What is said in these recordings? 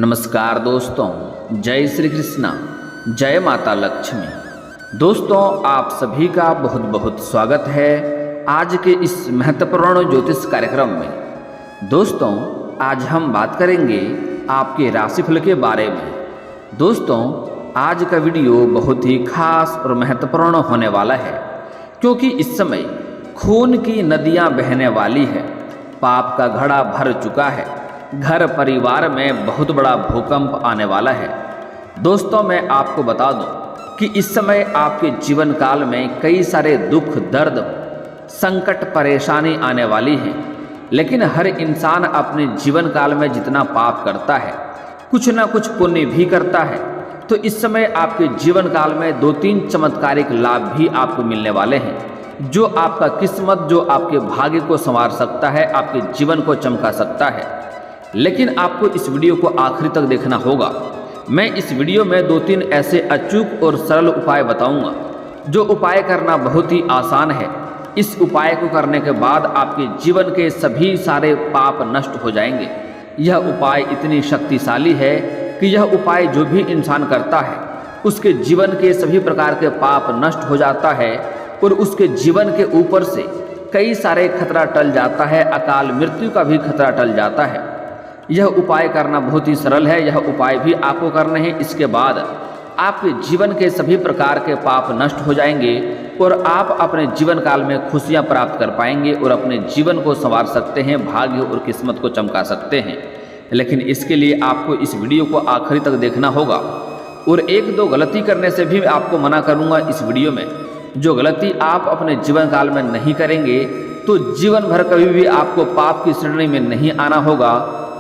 नमस्कार दोस्तों, जय श्री कृष्णा, जय माता लक्ष्मी। दोस्तों, आप सभी का बहुत बहुत स्वागत है आज के इस महत्वपूर्ण ज्योतिष कार्यक्रम में। दोस्तों, आज हम बात करेंगे आपके राशिफल के बारे में। दोस्तों, आज का वीडियो बहुत ही खास और महत्वपूर्ण होने वाला है, क्योंकि इस समय खून की नदियां बहने वाली है, पाप का घड़ा भर चुका है, घर परिवार में बहुत बड़ा भूकंप आने वाला है। दोस्तों, मैं आपको बता दूं कि इस समय आपके जीवन काल में कई सारे दुख, दर्द, संकट, परेशानी आने वाली है। लेकिन हर इंसान अपने जीवन काल में जितना पाप करता है, कुछ ना कुछ पुण्य भी करता है। तो इस समय आपके जीवन काल में 2-3 चमत्कारिक लाभ भी आपको मिलने वाले हैं, जो आपका किस्मत, जो आपके भाग्य को संवार सकता है, आपके जीवन को चमका सकता है। लेकिन आपको इस वीडियो को आखिरी तक देखना होगा। मैं इस वीडियो में 2-3 ऐसे अचूक और सरल उपाय बताऊंगा, जो उपाय करना बहुत ही आसान है। इस उपाय को करने के बाद आपके जीवन के सभी सारे पाप नष्ट हो जाएंगे। यह उपाय इतनी शक्तिशाली है कि यह उपाय जो भी इंसान करता है, उसके जीवन के सभी प्रकार के पाप नष्ट हो जाता है और उसके जीवन के ऊपर से कई सारे खतरा टल जाता है, अकाल मृत्यु का भी खतरा टल जाता है। यह उपाय करना बहुत ही सरल है। यह उपाय भी आपको करने हैं। इसके बाद आपके जीवन के सभी प्रकार के पाप नष्ट हो जाएंगे और आप अपने जीवन काल में खुशियां प्राप्त कर पाएंगे और अपने जीवन को संवार सकते हैं, भाग्य और किस्मत को चमका सकते हैं। लेकिन इसके लिए आपको इस वीडियो को आखिरी तक देखना होगा और 1-2 गलती करने से भी आपको मना करूंगा इस वीडियो में। जो गलती आप अपने जीवन काल में नहीं करेंगे तो जीवन भर कभी भी आपको पाप की श्रेणी में नहीं आना होगा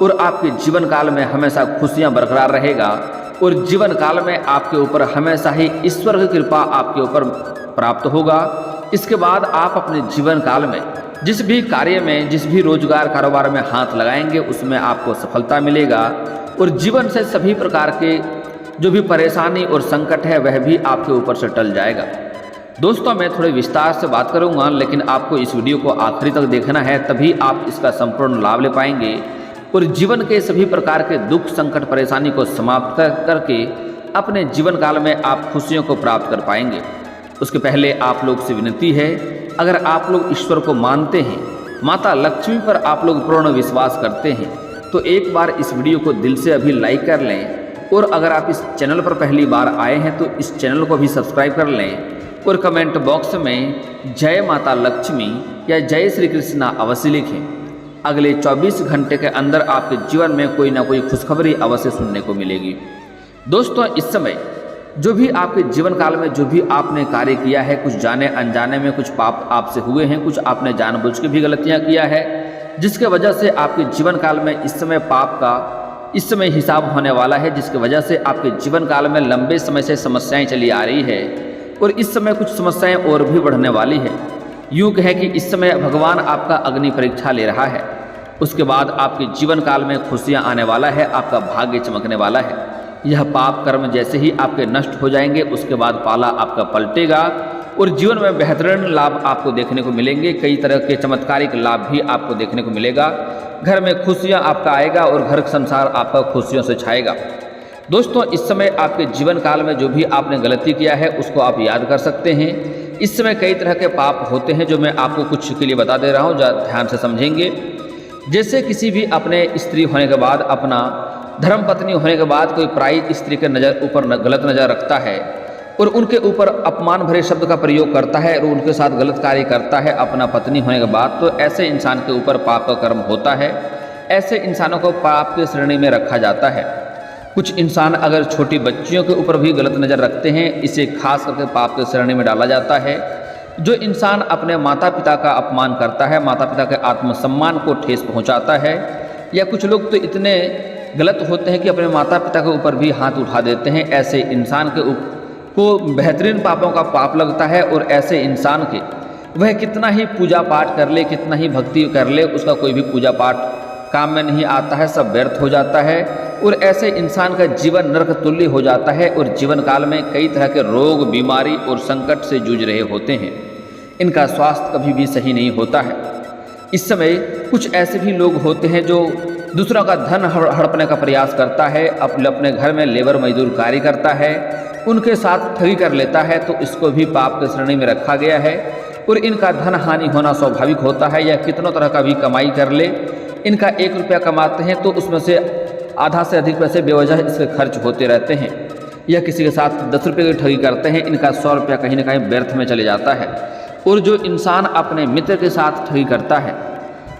और आपके जीवन काल में हमेशा खुशियां बरकरार रहेगा और जीवन काल में आपके ऊपर हमेशा ही ईश्वर की कृपा आपके ऊपर प्राप्त होगा। इसके बाद आप अपने जीवन काल में जिस भी कार्य में, जिस भी रोजगार कारोबार में हाथ लगाएंगे, उसमें आपको सफलता मिलेगा और जीवन से सभी प्रकार के जो भी परेशानी और संकट है वह भी आपके ऊपर से टल जाएगा। दोस्तों, मैं थोड़े विस्तार से बात करूंगा, लेकिन आपको इस वीडियो को आखिरी तक देखना है, तभी आप इसका संपूर्ण लाभ ले पाएंगे और जीवन के सभी प्रकार के दुख, संकट, परेशानी को समाप्त करके अपने जीवन काल में आप खुशियों को प्राप्त कर पाएंगे। उसके पहले आप लोग से विनती है, अगर आप लोग ईश्वर को मानते हैं, माता लक्ष्मी पर आप लोग पूर्ण विश्वास करते हैं, तो एक बार इस वीडियो को दिल से अभी लाइक कर लें और अगर आप इस चैनल पर पहली बार आए हैं तो इस चैनल को भी सब्सक्राइब कर लें और कमेंट बॉक्स में जय माता लक्ष्मी या जय श्री कृष्णा अवश्य लिखें। अगले 24 घंटे के अंदर आपके जीवन में कोई ना कोई खुशखबरी अवश्य सुनने को मिलेगी। दोस्तों, इस समय जो भी आपके जीवन काल में जो भी आपने कार्य किया है, कुछ जाने अनजाने में कुछ पाप आपसे हुए हैं, कुछ आपने जानबूझ के भी गलतियां किया है, जिसके वजह से आपके जीवन काल में इस समय पाप का इस समय हिसाब होने वाला है, जिसकी वजह से आपके जीवन काल में लंबे समय से समस्याएं चली आ रही है और इस समय कुछ समस्याएं और भी बढ़ने वाली है। यूँ कहें कि इस समय भगवान आपका अग्नि परीक्षा ले रहा है। उसके बाद आपके जीवन काल में खुशियां आने वाला है, आपका भाग्य चमकने वाला है। यह पाप कर्म जैसे ही आपके नष्ट हो जाएंगे, उसके बाद पाला आपका पलटेगा और जीवन में बेहतरीन लाभ आपको देखने को मिलेंगे। कई तरह के चमत्कारिक लाभ भी आपको देखने को मिलेगा। घर में खुशियां आपका आएगा और घर संसार आपका खुशियों से छाएगा। दोस्तों, इस समय आपके जीवन काल में जो भी आपने गलती किया है उसको आप याद कर सकते हैं। इस समय कई तरह के पाप होते हैं, जो मैं आपको कुछ के लिए बता दे रहा हूँ, ध्यान से समझेंगे। जैसे किसी भी अपने स्त्री होने के बाद, अपना धर्म पत्नी होने के बाद कोई पराई स्त्री के ऊपर गलत नज़र रखता है और उनके ऊपर अपमान भरे शब्द का प्रयोग करता है और उनके साथ गलत कार्य करता है अपना पत्नी होने के बाद, तो ऐसे इंसान के ऊपर पाप का कर्म होता है। ऐसे इंसानों को पाप की श्रेणी में रखा जाता है। कुछ इंसान अगर छोटी बच्चियों के ऊपर भी गलत नज़र रखते हैं, इसे खास करके पाप की श्रेणी में डाला जाता है। जो इंसान अपने माता पिता का अपमान करता है, माता पिता के आत्मसम्मान को ठेस पहुंचाता है, या कुछ लोग तो इतने गलत होते हैं कि अपने माता पिता के ऊपर भी हाथ उठा देते हैं, ऐसे इंसान को बेहतरीन पापों का पाप लगता है और ऐसे इंसान के वह कितना ही पूजा पाठ कर ले, कितना ही भक्ति कर ले, उसका कोई भी पूजा पाठ काम में नहीं आता है, सब व्यर्थ हो जाता है और ऐसे इंसान का जीवन नरक तुल्य हो जाता है और जीवन काल में कई तरह के रोग, बीमारी और संकट से जूझ रहे होते हैं। इनका स्वास्थ्य कभी भी सही नहीं होता है। इस समय कुछ ऐसे भी लोग होते हैं जो दूसरों का धन हड़पने का प्रयास करता है, अपने घर में लेबर मजदूर कार्य करता है, उनके साथ ठगी कर लेता है, तो इसको भी पाप के श्रेणी में रखा गया है। और इनका धन हानि होना स्वाभाविक होता है। यह कितनों तरह का भी कमाई कर ले, इनका 1 रुपया कमाते हैं तो उसमें से आधा से अधिक पैसे बेवजह इसके खर्च होते रहते हैं। यह किसी के साथ 10 रुपये की ठगी करते हैं, इनका 100 रुपया कहीं ना कहीं व्यर्थ में चले जाता है। और जो इंसान अपने मित्र के साथ ठगी करता है,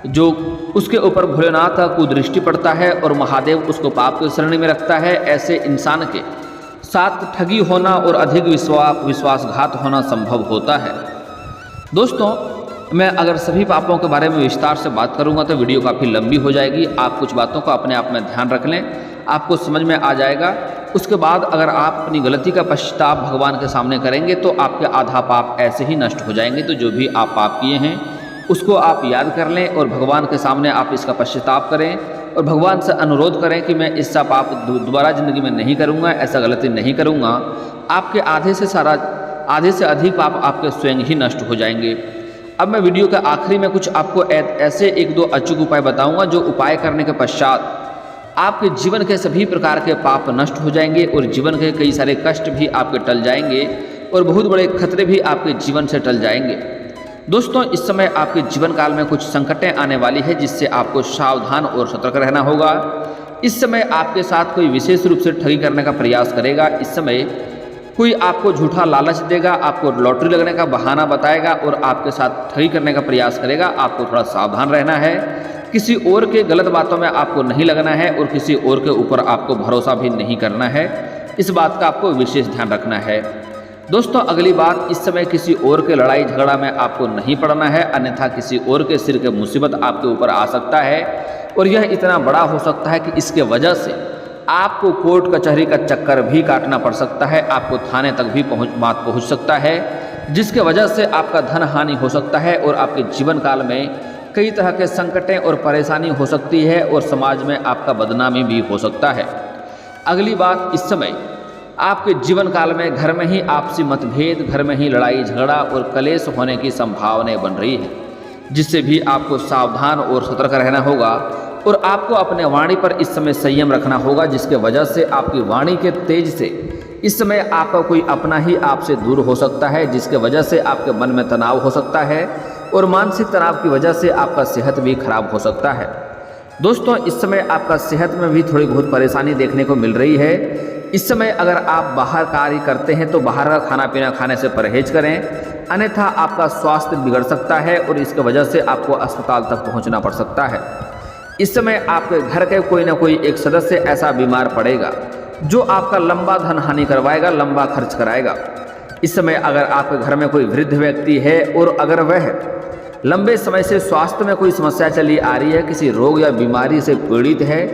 जो उसके ऊपर भोलेनाथ का कुदृष्टि पड़ता है और महादेव उसको पाप की श्रेणी में रखता है, ऐसे इंसान के साथ ठगी होना और अधिक विश्वासघात होना संभव होता है। दोस्तों, मैं अगर सभी पापों के बारे में विस्तार से बात करूंगा तो वीडियो काफ़ी लंबी हो जाएगी। आप कुछ बातों का अपने आप में ध्यान रख लें, आपको समझ में आ जाएगा। उसके बाद अगर आप अपनी गलती का पश्चाताप भगवान के सामने करेंगे तो आपके आधा पाप ऐसे ही नष्ट हो जाएंगे। तो जो भी आप पाप किए हैं उसको आप याद कर लें और भगवान के सामने आप इसका पश्चाताप करें और भगवान से अनुरोध करें कि मैं इसका पाप दोबारा ज़िंदगी में नहीं करूँगा, ऐसा गलती नहीं करूँगा। आपके आधे से अधिक पाप आपके स्वयं ही नष्ट हो जाएंगे। अब मैं वीडियो के आखिरी में कुछ आपको ऐसे 1-2 अचूक उपाय बताऊंगा, जो उपाय करने के पश्चात आपके जीवन के सभी प्रकार के पाप नष्ट हो जाएंगे और जीवन के कई सारे कष्ट भी आपके टल जाएंगे और बहुत बड़े खतरे भी आपके जीवन से टल जाएंगे। दोस्तों, इस समय आपके जीवन काल में कुछ संकटें आने वाली है, जिससे आपको सावधान और सतर्क रहना होगा। इस समय आपके साथ कोई विशेष रूप से ठगी करने का प्रयास करेगा। इस समय कोई आपको झूठा लालच देगा, आपको लॉटरी लगने का बहाना बताएगा और आपके साथ ठगी करने का प्रयास करेगा। आपको थोड़ा सावधान रहना है। किसी और के गलत बातों में आपको नहीं लगना है और किसी और के ऊपर आपको भरोसा भी नहीं करना है। इस बात का आपको विशेष ध्यान रखना है। दोस्तों, अगली बात, इस समय किसी और के लड़ाई झगड़ा में आपको नहीं पड़ना है, अन्यथा किसी और के सिर के मुसीबत आपके ऊपर आ सकता है और यह इतना बड़ा हो सकता है कि इसके वजह से आपको कोर्ट कचहरी का चक्कर भी काटना पड़ सकता है, आपको थाने तक भी बात पहुंच सकता है, जिसके वजह से आपका धन हानि हो सकता है और आपके जीवन काल में कई तरह के संकटें और परेशानी हो सकती है और समाज में आपका बदनामी भी हो सकता है। अगली बात, इस समय आपके जीवन काल में घर में ही आपसी मतभेद, घर में ही लड़ाई झगड़ा और कलेश होने की संभावनाएं बन रही है, जिससे भी आपको सावधान और सतर्क रहना होगा और आपको अपने वाणी पर इस समय संयम रखना होगा, जिसके वजह से आपकी वाणी के तेज से इस समय आपका कोई अपना ही आपसे दूर हो सकता है, जिसके वजह से आपके मन में तनाव हो सकता है और मानसिक तनाव की वजह से आपका सेहत भी खराब हो सकता है। दोस्तों, इस समय आपका सेहत में भी थोड़ी बहुत परेशानी देखने को मिल रही है। इस समय अगर आप बाहर कार्य करते हैं तो बाहर का खाना पीना खाने से परहेज करें, अन्यथा आपका स्वास्थ्य बिगड़ सकता है और इसकी वजह से आपको अस्पताल तक पहुंचना पड़ सकता है। इस समय आपके घर के कोई ना कोई एक सदस्य ऐसा बीमार पड़ेगा जो आपका लंबा धन हानि करवाएगा, लंबा खर्च कराएगा। इस समय अगर आपके घर में कोई वृद्ध व्यक्ति है और अगर वह लंबे समय से स्वास्थ्य में कोई समस्या चली आ रही है, किसी रोग या बीमारी से पीड़ित है,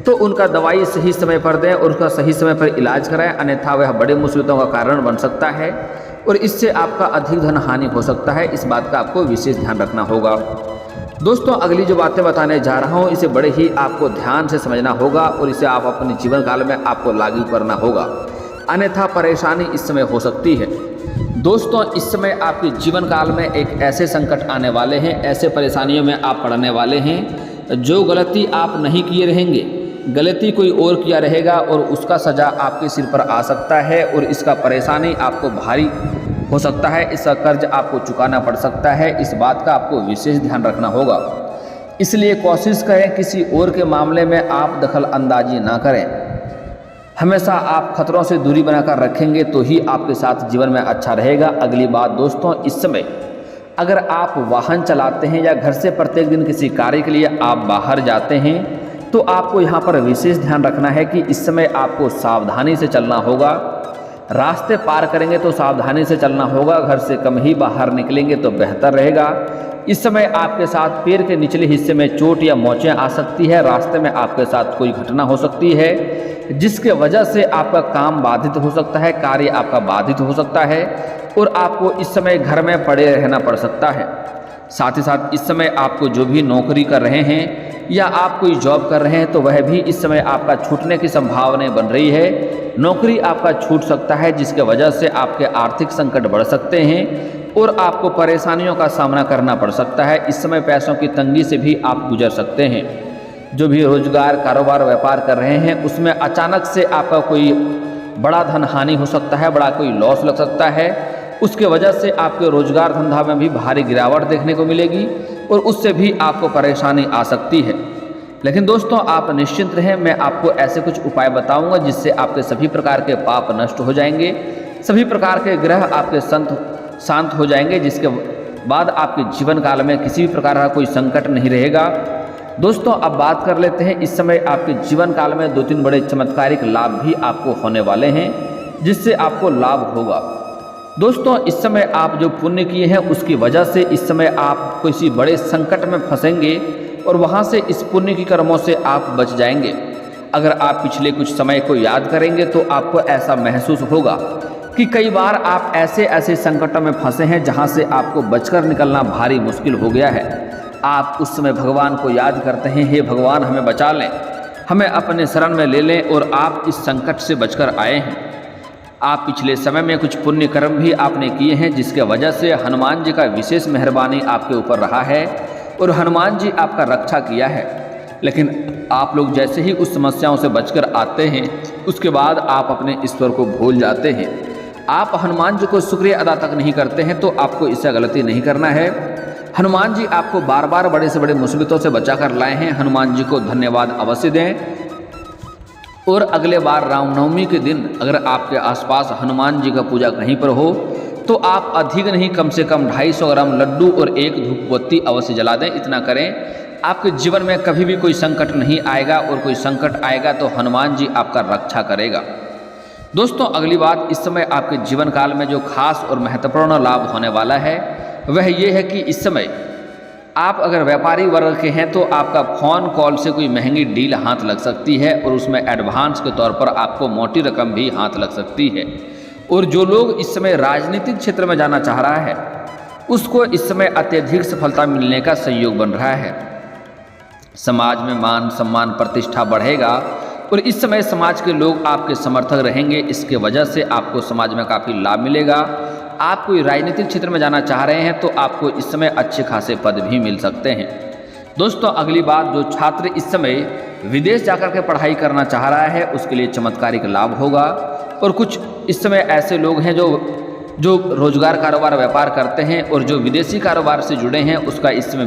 तो उनका दवाई सही समय पर दें और उसका सही समय पर इलाज कराएं, अन्यथा वह बड़े मुसीबतों का कारण बन सकता है और इससे आपका अधिक धन हानि हो सकता है। इस बात का आपको विशेष ध्यान रखना होगा। दोस्तों, अगली जो बातें बताने जा रहा हूँ, इसे बड़े ही आपको ध्यान से समझना होगा और इसे आप अपने जीवन काल में आपको लागू करना होगा, अन्यथा परेशानी इस समय हो सकती है। दोस्तों, इस समय आपके जीवन काल में एक ऐसे संकट आने वाले हैं, ऐसे परेशानियों में आप पड़ने वाले हैं, जो गलती आप नहीं किए रहेंगे, गलती कोई और किया रहेगा और उसका सजा आपके सिर पर आ सकता है और इसका परेशानी आपको भारी हो सकता है, इसका कर्ज आपको चुकाना पड़ सकता है। इस बात का आपको विशेष ध्यान रखना होगा। इसलिए कोशिश करें किसी और के मामले में आप दखल अंदाजी ना करें। हमेशा आप खतरों से दूरी बनाकर रखेंगे तो ही आपके साथ जीवन में अच्छा रहेगा। अगली बात दोस्तों, इस समय अगर आप वाहन चलाते हैं या घर से प्रत्येक दिन किसी कार्य के लिए आप बाहर जाते हैं तो आपको यहाँ पर विशेष ध्यान रखना है कि इस समय आपको सावधानी से चलना होगा। रास्ते पार करेंगे तो सावधानी से चलना होगा, घर से कम ही बाहर निकलेंगे तो बेहतर रहेगा। इस समय आपके साथ पैर के निचले हिस्से में चोट या मोचें आ सकती है, रास्ते में आपके साथ कोई घटना हो सकती है जिसके वजह से आपका काम बाधित हो सकता है, कार्य आपका बाधित हो सकता है और आपको इस समय घर में पड़े रहना पड़ सकता है। साथ ही साथ इस समय आपको जो भी नौकरी कर रहे हैं या आप कोई जॉब कर रहे हैं तो वह भी इस समय आपका छूटने की संभावना बन रही है। नौकरी आपका छूट सकता है जिसके वजह से आपके आर्थिक संकट बढ़ सकते हैं और आपको परेशानियों का सामना करना पड़ सकता है। इस समय पैसों की तंगी से भी आप गुजर सकते हैं। जो भी रोजगार कारोबार व्यापार कर रहे हैं उसमें अचानक से आपका कोई बड़ा धन हानि हो सकता है, बड़ा कोई लॉस लग सकता है। उसके वजह से आपके रोजगार धंधा में भी भारी गिरावट देखने को मिलेगी और उससे भी आपको परेशानी आ सकती है। लेकिन दोस्तों आप निश्चिंत रहें, मैं आपको ऐसे कुछ उपाय बताऊंगा जिससे आपके सभी प्रकार के पाप नष्ट हो जाएंगे, सभी प्रकार के ग्रह आपके शांत हो जाएंगे, जिसके बाद आपके जीवन काल में किसी भी प्रकार का कोई संकट नहीं रहेगा। दोस्तों अब बात कर लेते हैं, इस समय आपके जीवन काल में 2-3 बड़े चमत्कारिक लाभ भी आपको होने वाले हैं जिससे आपको लाभ होगा। दोस्तों इस समय आप जो पुण्य किए हैं उसकी वजह से इस समय आप किसी बड़े संकट में फंसेंगे और वहाँ से इस पुण्य की कर्मों से आप बच जाएंगे। अगर आप पिछले कुछ समय को याद करेंगे तो आपको ऐसा महसूस होगा कि कई बार आप ऐसे संकटों में फंसे हैं जहाँ से आपको बचकर निकलना भारी मुश्किल हो गया है। आप उस समय भगवान को याद करते हैं, हे भगवान हमें बचा लें, हमें अपने शरण में ले लें, और आप इस संकट से बचकर आए हैं। आप पिछले समय में कुछ पुण्य कर्म भी आपने किए हैं जिसके वजह से हनुमान जी का विशेष मेहरबानी आपके ऊपर रहा है और हनुमान जी आपका रक्षा किया है। लेकिन आप लोग जैसे ही उस समस्याओं से बचकर आते हैं उसके बाद आप अपने ईश्वर को भूल जाते हैं। आप हनुमान जी को शुक्रिया अदा तक नहीं करते हैं, तो आपको इससे गलती नहीं करना है। हनुमान जी आपको बार बार बड़े से बड़े मुसीबतों से बचा कर लाए हैं, हनुमान जी को धन्यवाद अवश्य दें। और अगले बार रामनवमी के दिन अगर आपके आसपास हनुमान जी का पूजा कहीं पर हो तो आप अधिक नहीं कम से कम 250 ग्राम लड्डू और 1 धूपबत्ती अवश्य जला दें। इतना करें, आपके जीवन में कभी भी कोई संकट नहीं आएगा, और कोई संकट आएगा तो हनुमान जी आपका रक्षा करेगा। दोस्तों अगली बात, इस समय आपके जीवन काल में जो खास और महत्वपूर्ण लाभ होने वाला है वह ये है कि इस समय आप अगर व्यापारी वर्ग के हैं तो आपका फ़ोन कॉल से कोई महंगी डील हाथ लग सकती है और उसमें एडवांस के तौर पर आपको मोटी रकम भी हाथ लग सकती है। और जो लोग इस समय राजनीतिक क्षेत्र में जाना चाह रहा है उसको इस समय अत्यधिक सफलता मिलने का संयोग बन रहा है। समाज में मान सम्मान प्रतिष्ठा बढ़ेगा और इस समय समाज के लोग आपके समर्थक रहेंगे। इसके वजह से आपको समाज में काफ़ी लाभ मिलेगा। आप कोई राजनीतिक क्षेत्र में जाना चाह रहे हैं तो आपको इस समय अच्छे खासे पद भी मिल सकते हैं। दोस्तों अगली बात, जो छात्र इस समय विदेश जाकर के पढ़ाई करना चाह रहा है उसके लिए चमत्कारिक लाभ होगा। और कुछ इस समय ऐसे लोग हैं जो रोजगार कारोबार व्यापार करते हैं और जो विदेशी कारोबार से जुड़े हैं उसका इस समय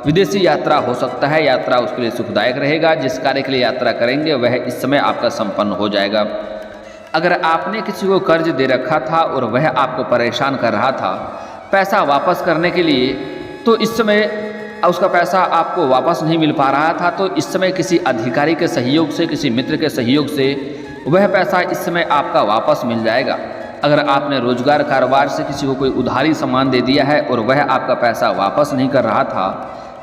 विदेशी यात्रा हो सकता है। यात्रा उसके लिए सुखदायक रहेगा। जिस कार्य के लिए यात्रा करेंगे वह इस समय आपका संपन्न हो जाएगा। अगर आपने किसी को कर्ज दे रखा था और वह आपको परेशान कर रहा था पैसा वापस करने के लिए, तो इस समय उसका पैसा आपको वापस नहीं मिल पा रहा था, तो इस समय किसी अधिकारी के सहयोग से, किसी मित्र के सहयोग से वह पैसा इस समय आपका वापस मिल जाएगा। अगर आपने रोजगार कारोबार से किसी को कोई उधारी सामान दे दिया है और वह आपका पैसा वापस नहीं कर रहा था,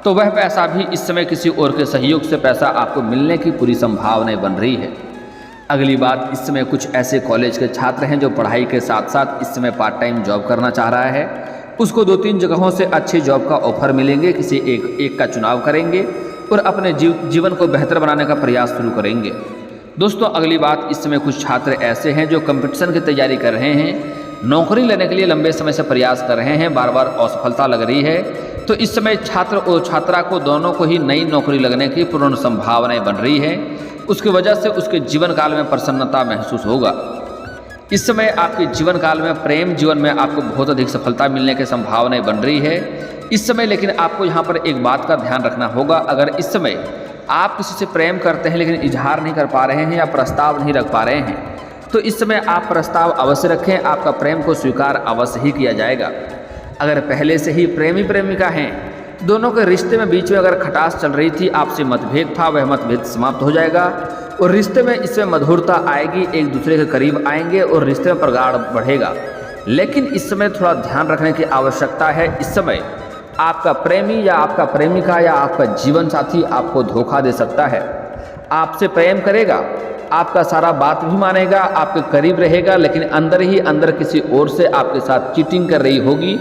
तो वह पैसा भी इस समय किसी और के सहयोग से पैसा आपको मिलने की पूरी संभावनाएं बन रही है। अगली बात, इस समय कुछ ऐसे कॉलेज के छात्र हैं जो पढ़ाई के साथ साथ इस समय पार्ट टाइम जॉब करना चाह रहा है। उसको 2-3 जगहों से अच्छी जॉब का ऑफर मिलेंगे। किसी एक का चुनाव करेंगे और अपने जीवन को बेहतर बनाने का प्रयास शुरू करेंगे। दोस्तों अगली बात, इस समय कुछ छात्र ऐसे हैं जो कंपटीशन की तैयारी कर रहे हैं, नौकरी लेने के लिए लंबे समय से प्रयास कर रहे हैं, बार बार असफलता लग रही है। तो इस समय छात्र और छात्रा को दोनों को ही नई नौकरी लगने की पूर्ण संभावनाएं बन रही है। उसकी वजह से उसके जीवन काल में प्रसन्नता महसूस होगा। इस समय आपके जीवन काल में प्रेम जीवन में आपको बहुत अधिक सफलता मिलने की संभावनाएं बन रही है इस समय। लेकिन आपको यहाँ पर एक बात का ध्यान रखना होगा, अगर इस समय आप किसी से प्रेम करते हैं लेकिन इजहार नहीं कर पा रहे हैं या प्रस्ताव नहीं रख पा रहे हैं, तो इस समय आप प्रस्ताव अवश्य रखें, आपका प्रेम को स्वीकार अवश्य ही किया जाएगा। अगर पहले से ही प्रेमी प्रेमिका हैं, दोनों के रिश्ते में बीच में अगर खटास चल रही थी, आपसे मतभेद था, वह मतभेद समाप्त हो जाएगा और रिश्ते में इसमें मधुरता आएगी, एक दूसरे के करीब आएंगे और रिश्ते में प्रगाढ़ बढ़ेगा। लेकिन इस समय थोड़ा ध्यान रखने की आवश्यकता है। इस समय आपका प्रेमी या आपका प्रेमिका या आपका जीवन साथी आपको धोखा दे सकता है। आपसे प्रेम करेगा, आपका सारा बात भी मानेगा, आपके करीब रहेगा, लेकिन अंदर ही अंदर किसी और से आपके साथ चीटिंग कर रही होगी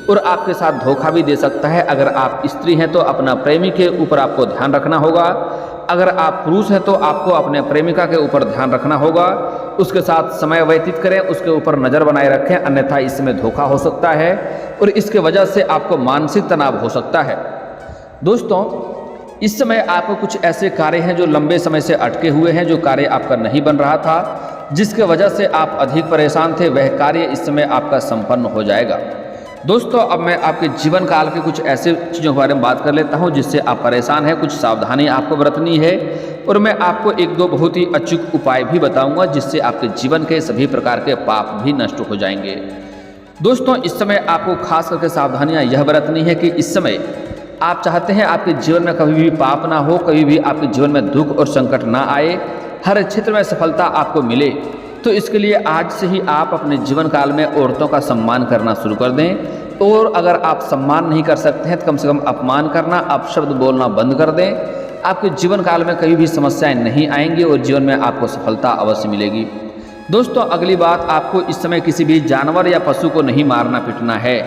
और आपके साथ धोखा भी दे सकता है। अगर आप स्त्री हैं तो अपना प्रेमी के ऊपर आपको ध्यान रखना होगा। अगर आप पुरुष हैं तो आपको अपने प्रेमिका के ऊपर ध्यान रखना होगा, उसके साथ समय व्यतीत करें, उसके ऊपर नज़र बनाए रखें, अन्यथा इसमें धोखा हो सकता है और इसके वजह से आपको मानसिक तनाव हो सकता है। दोस्तों इस समय आपको कुछ ऐसे कार्य हैं जो लंबे समय से अटके हुए हैं, जो कार्य आपका नहीं बन रहा था, जिसके वजह से आप अधिक परेशान थे, वह कार्य इस समय आपका संपन्न हो जाएगा। दोस्तों, अब मैं आपके जीवन काल के कुछ ऐसे चीज़ों के बारे में बात कर लेता हूं जिससे आप परेशान हैं। कुछ सावधानी आपको बरतनी है और मैं आपको एक दो बहुत ही अचूक उपाय भी बताऊंगा जिससे आपके जीवन के सभी प्रकार के पाप भी नष्ट हो जाएंगे। दोस्तों, इस समय आपको खास करके सावधानियां यह बरतनी है कि इस समय आप चाहते हैं आपके जीवन में कभी भी पाप ना हो, कभी भी आपके जीवन में दुख और संकट ना आए, हर क्षेत्र में सफलता आपको मिले। तो इसके लिए आज से ही आप अपने जीवन काल में औरतों का सम्मान करना शुरू कर दें। और अगर आप सम्मान नहीं कर सकते हैं तो कम से कम अपमान करना, अपशब्द बोलना बंद कर दें। आपके जीवन काल में कभी भी समस्याएं नहीं आएंगी और जीवन में आपको सफलता अवश्य मिलेगी। दोस्तों, अगली बात, आपको इस समय किसी भी जानवर या पशु को नहीं मारना पीटना है।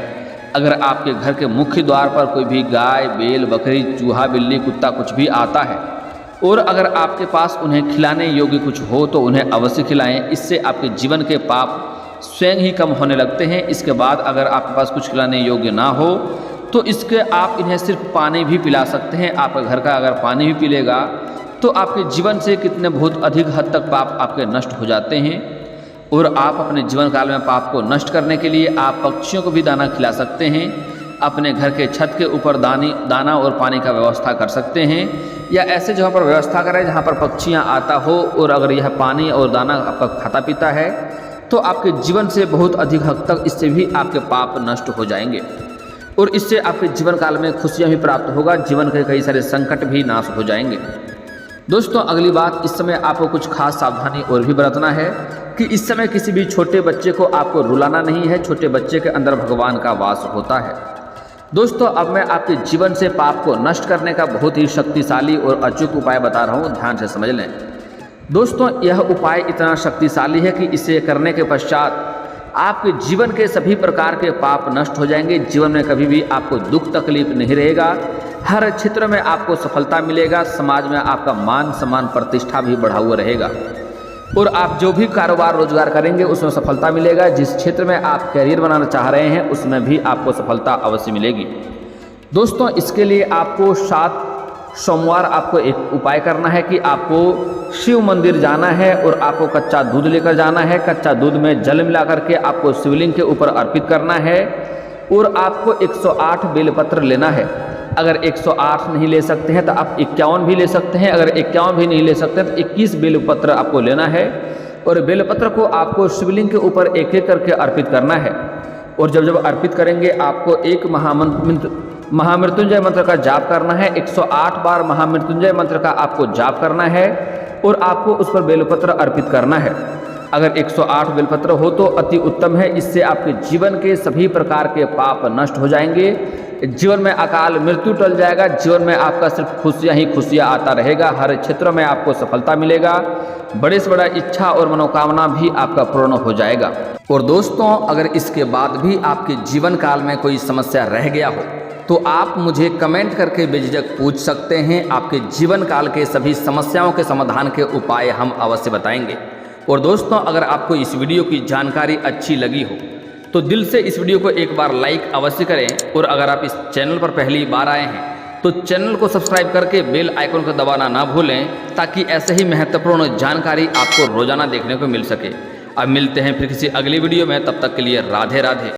अगर आपके घर के मुख्य द्वार पर कोई भी गाय, बैल, बकरी, चूहा, बिल्ली, कुत्ता कुछ भी आता है और अगर आपके पास उन्हें खिलाने योग्य कुछ हो तो उन्हें अवश्य खिलाएं। इससे आपके जीवन के पाप स्वयं ही कम होने लगते हैं। इसके बाद अगर आपके पास कुछ खिलाने योग्य ना हो तो इसके आप इन्हें सिर्फ पानी भी पिला सकते हैं। आपका घर का अगर पानी भी पी लेगा तो आपके जीवन से कितने बहुत अधिक हद तक पाप आपके नष्ट हो जाते हैं। और आप अपने जीवन काल में पाप को नष्ट करने के लिए आप पक्षियों को भी दाना खिला सकते हैं। अपने घर के छत के ऊपर दाना और पानी का व्यवस्था कर सकते हैं, या ऐसे जगह पर व्यवस्था करें जहाँ पर पक्षियाँ आता हो और अगर यह पानी और दाना आपका खाता पीता है तो आपके जीवन से बहुत अधिक हद तक इससे भी आपके पाप नष्ट हो जाएंगे और इससे आपके जीवन काल में खुशियाँ भी प्राप्त होगा। जीवन के कई सारे संकट भी नाश हो जाएंगे। दोस्तों, अगली बात, इस समय आपको कुछ खास सावधानी और भी बरतना है कि इस समय किसी भी छोटे बच्चे को आपको रुलाना नहीं है। छोटे बच्चे के अंदर भगवान का वास होता है। दोस्तों, अब मैं आपके जीवन से पाप को नष्ट करने का बहुत ही शक्तिशाली और अचूक उपाय बता रहा हूँ, ध्यान से समझ लें। दोस्तों, यह उपाय इतना शक्तिशाली है कि इसे करने के पश्चात आपके जीवन के सभी प्रकार के पाप नष्ट हो जाएंगे। जीवन में कभी भी आपको दुख तकलीफ नहीं रहेगा। हर क्षेत्र में आपको सफलता मिलेगा। समाज में आपका मान सम्मान प्रतिष्ठा भी बढ़ा हुआ रहेगा और आप जो भी कारोबार रोजगार करेंगे उसमें सफलता मिलेगा। जिस क्षेत्र में आप कैरियर बनाना चाह रहे हैं उसमें भी आपको सफलता अवश्य मिलेगी। दोस्तों, इसके लिए आपको 7 सोमवार आपको एक उपाय करना है कि आपको शिव मंदिर जाना है और आपको कच्चा दूध लेकर जाना है। कच्चा दूध में जल मिला करके आपको शिवलिंग के ऊपर अर्पित करना है और आपको 108 बेलपत्र लेना है। अगर 108 नहीं ले सकते हैं तो आप 51 भी ले सकते हैं। अगर 51 भी नहीं ले सकते तो 21 बेलपत्र आपको लेना है और बेलपत्र को आपको शिवलिंग के ऊपर एक एक करके अर्पित करना है। और जब जब अर्पित करेंगे आपको एक महामृत्युंजय मंत्र का जाप करना है। 108 बार महामृत्युंजय मंत्र का आपको जाप करना है और आपको उस पर बेलपत्र अर्पित करना है। अगर 108 बेलपत्र हो तो अति उत्तम है। इससे आपके जीवन के सभी प्रकार के पाप नष्ट हो जाएंगे। जीवन में अकाल मृत्यु टल जाएगा। जीवन में आपका सिर्फ खुशियाँ ही खुशियाँ आता रहेगा। हर क्षेत्र में आपको सफलता मिलेगा। बड़े से बड़ा इच्छा और मनोकामना भी आपका पूर्ण हो जाएगा। और दोस्तों, अगर इसके बाद भी आपके जीवन काल में कोई समस्या रह गया हो तो आप मुझे कमेंट करके बेझिझक पूछ सकते हैं। आपके जीवन काल के सभी समस्याओं के समाधान के उपाय हम अवश्य बताएंगे। और दोस्तों, अगर आपको इस वीडियो की जानकारी अच्छी लगी हो तो दिल से इस वीडियो को एक बार लाइक अवश्य करें। और अगर आप इस चैनल पर पहली बार आए हैं तो चैनल को सब्सक्राइब करके बेल आइकन को दबाना ना भूलें ताकि ऐसे ही महत्वपूर्ण जानकारी आपको रोजाना देखने को मिल सके। अब मिलते हैं फिर किसी अगली वीडियो में, तब तक के लिए राधे राधे।